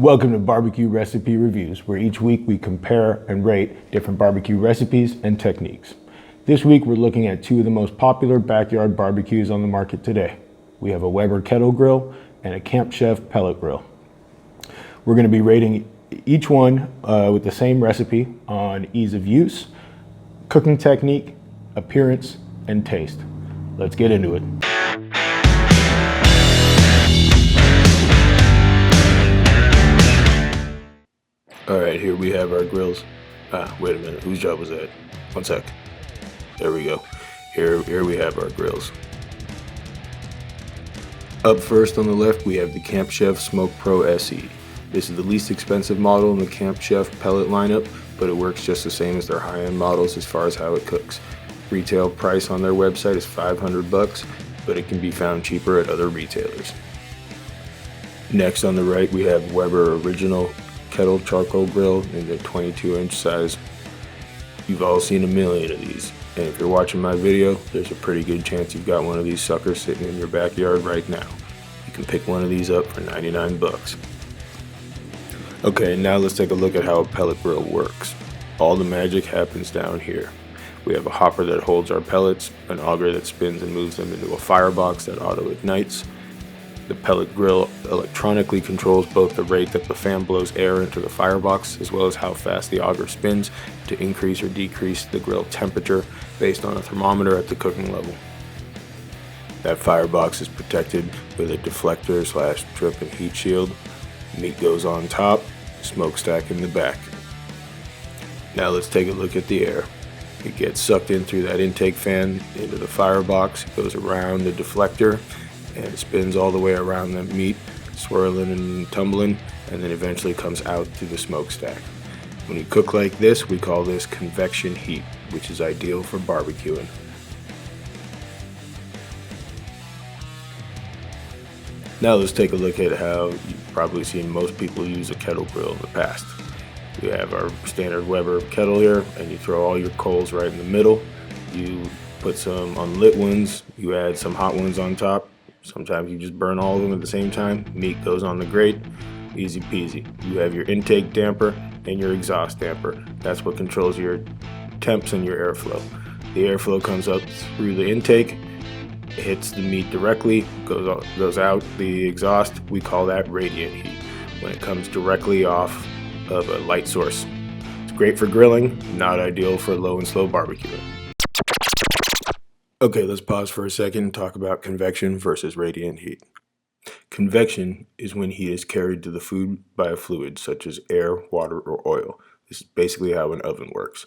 Welcome to Barbecue Recipe Reviews, where each week we compare and rate different barbecue recipes and techniques. This week we're looking at two of the most popular backyard barbecues on the market today. We have a Weber Kettle Grill and a Camp Chef Pellet Grill. We're going to be rating each one with the same recipe on ease of use, cooking technique, appearance, and taste. Let's get into it. All right, here we have our grills. Wait a minute, whose job was that? One sec. There we go. Here we have our grills. Up first on the left, we have the Camp Chef SmokePro SE. This is the least expensive model in the Camp Chef pellet lineup, but it works just the same as their high-end models as far as how it cooks. Retail price on their website is $500, but it can be found cheaper at other retailers. Next on the right, we have Weber Original Kettle Charcoal Grill in the 22-inch size. You've all seen a million of these, and if you're watching my video, there's a pretty good chance you've got one of these suckers sitting in your backyard right now. You can pick one of these up for 99 bucks. Okay, now let's take a look at how a pellet grill works. All the magic happens down here. We have a hopper that holds our pellets, an auger that spins and moves them into a firebox that auto ignites. The pellet grill electronically controls both the rate that the fan blows air into the firebox as well as how fast the auger spins to increase or decrease the grill temperature based on a thermometer at the cooking level. That firebox is protected with a deflector / drip and heat shield. Meat goes on top, smokestack in the back. Now let's take a look at the air. It gets sucked in through that intake fan into the firebox, it goes around the deflector, and it spins all the way around the meat, swirling and tumbling, and then eventually comes out through the smokestack. When you cook like this, we call this convection heat, which is ideal for barbecuing. Now let's take a look at how you've probably seen most people use a kettle grill in the past. We have our standard Weber kettle here, and you throw all your coals right in the middle. You put some unlit ones, you add some hot ones on top. Sometimes you just burn all of them at the same time. Meat goes on the grate, easy peasy. You have your intake damper and your exhaust damper. That's what controls your temps and your airflow. The airflow comes up through the intake, hits the meat directly, goes out the exhaust. We call that radiant heat when it comes directly off of a light source. It's great for grilling, not ideal for low and slow barbecuing. Okay, let's pause for a second and talk about convection versus radiant heat. Convection is when heat is carried to the food by a fluid such as air, water, or oil. This is basically how an oven works.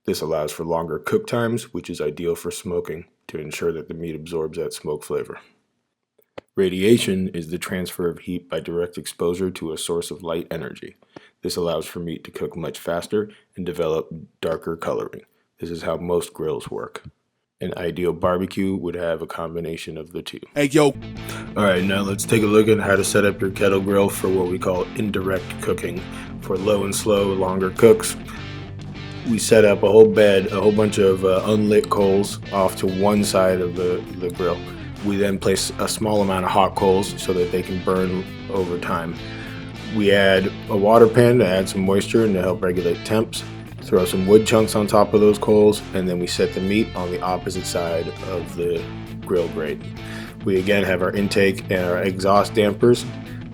This allows for longer cook times, which is ideal for smoking to ensure that the meat absorbs that smoke flavor. Radiation is the transfer of heat by direct exposure to a source of light energy. This allows for meat to cook much faster and develop darker coloring. This is how most grills work. An ideal barbecue would have a combination of the two. Hey, yo. Alright, now let's take a look at how to set up your kettle grill for what we call indirect cooking. For low and slow, longer cooks, we set up a whole bunch of unlit coals off to one side of the grill. We then place a small amount of hot coals so that they can burn over time. We add a water pan to add some moisture and to help regulate temps. Throw some wood chunks on top of those coals, and then we set the meat on the opposite side of the grill grate. We again have our intake and our exhaust dampers,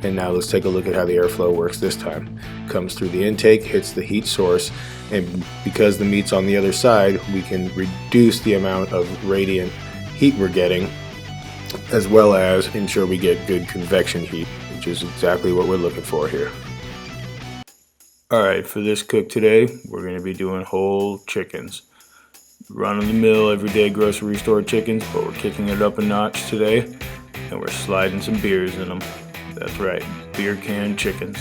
and now let's take a look at how the airflow works this time. Comes through the intake, hits the heat source, and because the meat's on the other side, we can reduce the amount of radiant heat we're getting, as well as ensure we get good convection heat, which is exactly what we're looking for here. Alright, for this cook today, we're going to be doing whole chickens. Run-of-the-mill, everyday grocery store chickens, but we're kicking it up a notch today, and we're sliding some beers in them. That's right, beer can chickens.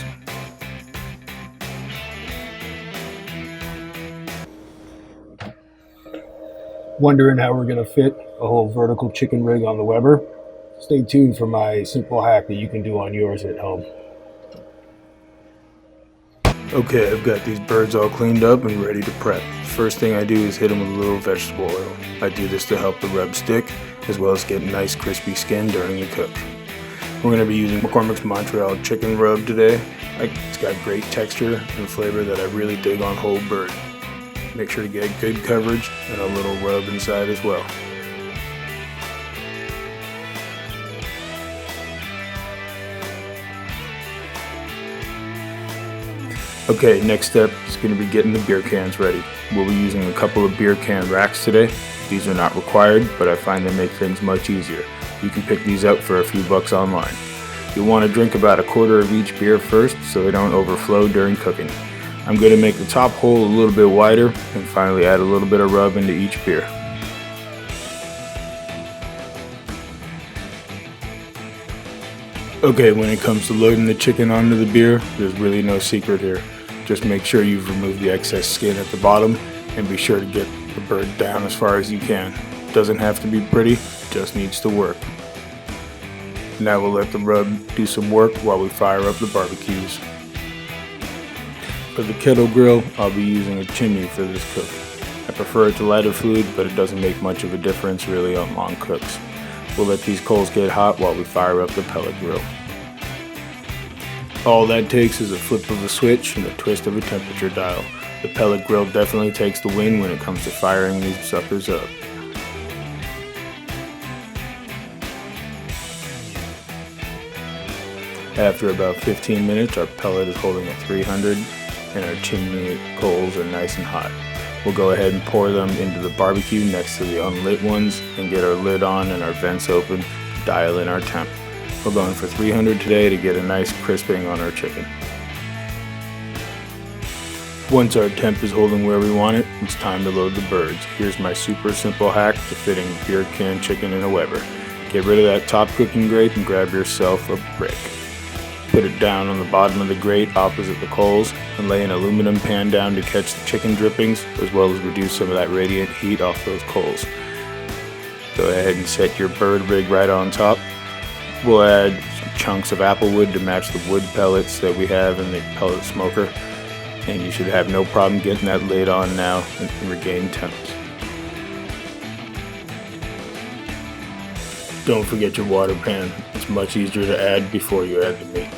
Wondering how we're going to fit a whole vertical chicken rig on the Weber? Stay tuned for my simple hack that you can do on yours at home. Okay, I've got these birds all cleaned up and ready to prep. First thing I do is hit them with a little vegetable oil. I do this to help the rub stick, as well as get nice crispy skin during the cook. We're going to be using McCormick's Montreal chicken rub today. It's got great texture and flavor that I really dig on whole bird. Make sure to get good coverage and a little rub inside as well. Okay, next step is going to be getting the beer cans ready. We'll be using a couple of beer can racks today. These are not required, but I find they make things much easier. You can pick these up for a few bucks online. You'll want to drink about a quarter of each beer first so they don't overflow during cooking. I'm going to make the top hole a little bit wider and finally add a little bit of rub into each beer. Okay, when it comes to loading the chicken onto the beer, there's really no secret here. Just make sure you've removed the excess skin at the bottom and be sure to get the bird down as far as you can. Doesn't have to be pretty, just needs to work. Now we'll let the rub do some work while we fire up the barbecues. For the kettle grill, I'll be using a chimney for this cook. I prefer it to lighter fluid, but it doesn't make much of a difference really on long cooks. We'll let these coals get hot while we fire up the pellet grill. All that takes is a flip of a switch and a twist of a temperature dial. The pellet grill definitely takes the win when it comes to firing these suckers up. After about 15 minutes, our pellet is holding at 300 and our chimney coals are nice and hot. We'll go ahead and pour them into the barbecue next to the unlit ones and get our lid on and our vents open, dial in our temp. We're going for 300 today to get a nice crisping on our chicken. Once our temp is holding where we want it, it's time to load the birds. Here's my super simple hack to fitting beer can chicken in a Weber. Get rid of that top cooking grate and grab yourself a brick. Put it down on the bottom of the grate opposite the coals and lay an aluminum pan down to catch the chicken drippings as well as reduce some of that radiant heat off those coals. Go ahead and set your bird rig right on top. We'll add some chunks of apple wood to match the wood pellets that we have in the pellet smoker, and you should have no problem getting that lid on now and regain temps. Don't forget your water pan. It's much easier to add before you add the meat.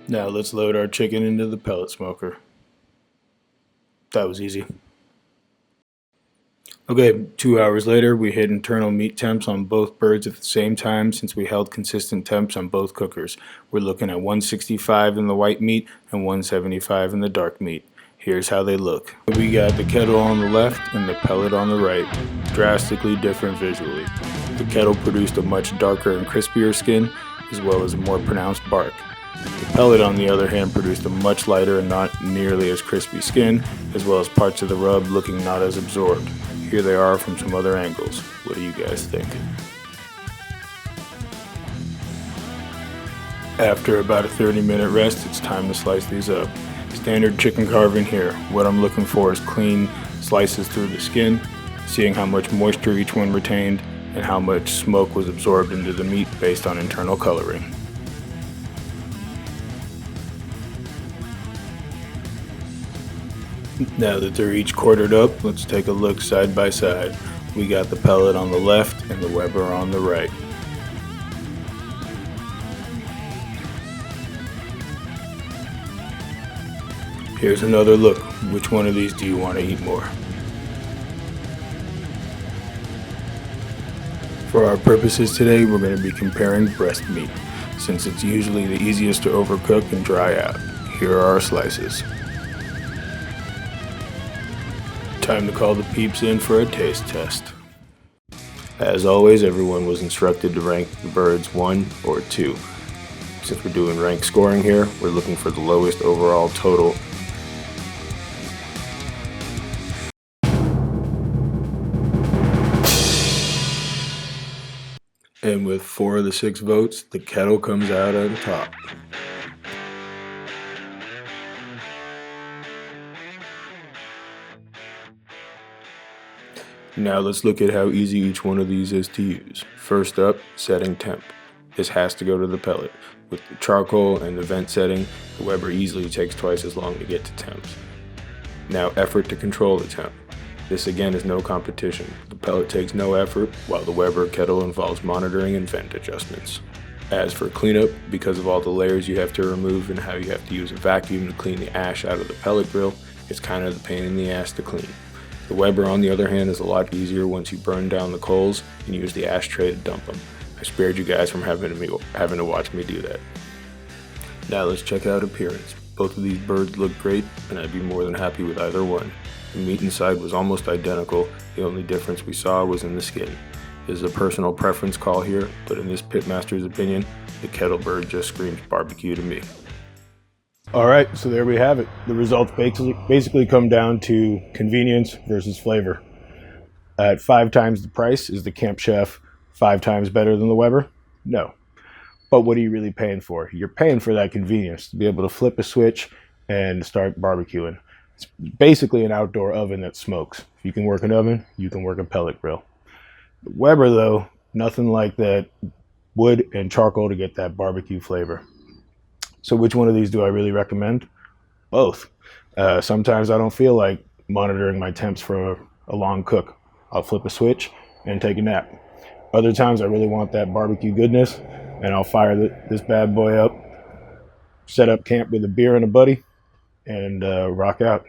Now let's load our chicken into the pellet smoker. That was easy. Okay, 2 hours later, we hit internal meat temps on both birds at the same time since we held consistent temps on both cookers. We're looking at 165 in the white meat and 175 in the dark meat. Here's how they look. We got the kettle on the left and the pellet on the right. Drastically different visually. The kettle produced a much darker and crispier skin, as well as a more pronounced bark. The pellet, on the other hand, produced a much lighter and not nearly as crispy skin, as well as parts of the rub looking not as absorbed. Here they are from some other angles. What do you guys think? After about a 30-minute rest, it's time to slice these up. Standard chicken carving here. What I'm looking for is clean slices through the skin, seeing how much moisture each one retained and how much smoke was absorbed into the meat based on internal coloring. Now that they're each quartered up, let's take a look side by side. We got the pellet on the left and the Weber on the right. Here's another look. Which one of these do you want to eat more? For our purposes today, we're going to be comparing breast meat, since it's usually the easiest to overcook and dry out. Here are our slices. Time to call the peeps in for a taste test. As always, everyone was instructed to rank the birds 1 or 2. Since we're doing rank scoring here, we're looking for the lowest overall total. And with 4 of the 6 votes, the kettle comes out on top. Now let's look at how easy each one of these is to use. First up, setting temp. This has to go to the pellet. With the charcoal and the vent setting, the Weber easily takes twice as long to get to temps. Now effort to control the temp. This again is no competition. The pellet takes no effort, while the Weber kettle involves monitoring and vent adjustments. As for cleanup, because of all the layers you have to remove and how you have to use a vacuum to clean the ash out of the pellet grill, it's kind of the pain in the ass to clean. The Weber, on the other hand, is a lot easier once you burn down the coals and use the ashtray to dump them. I spared you guys from having to watch me do that. Now let's check out appearance. Both of these birds look great, and I'd be more than happy with either one. The meat inside was almost identical, the only difference we saw was in the skin. This is a personal preference call here, but in this pitmaster's opinion, the kettle bird just screams barbecue to me. All right, so there we have it. The results basically come down to convenience versus flavor. At 5 times the price, is the Camp Chef 5 times better than the Weber? No. But what are you really paying for? You're paying for that convenience, to be able to flip a switch and start barbecuing. It's basically an outdoor oven that smokes. If you can work an oven, you can work a pellet grill. The Weber, though, nothing like that wood and charcoal to get that barbecue flavor. So which one of these do I really recommend? Both. Sometimes I don't feel like monitoring my temps for a long cook. I'll flip a switch and take a nap. Other times I really want that barbecue goodness, and I'll fire this bad boy up, set up camp with a beer and a buddy, and rock out.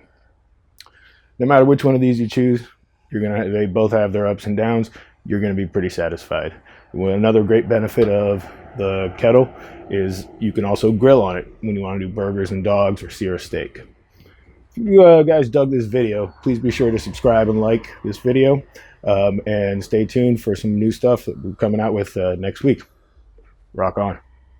No matter which one of these you choose, they both have their ups and downs. You're gonna be pretty satisfied. Another great benefit of the kettle is you can also grill on it when you want to do burgers and dogs or sear a steak. If you guys dug this video, please be sure to subscribe and like this video, and stay tuned for some new stuff that we're coming out with next week. Rock on.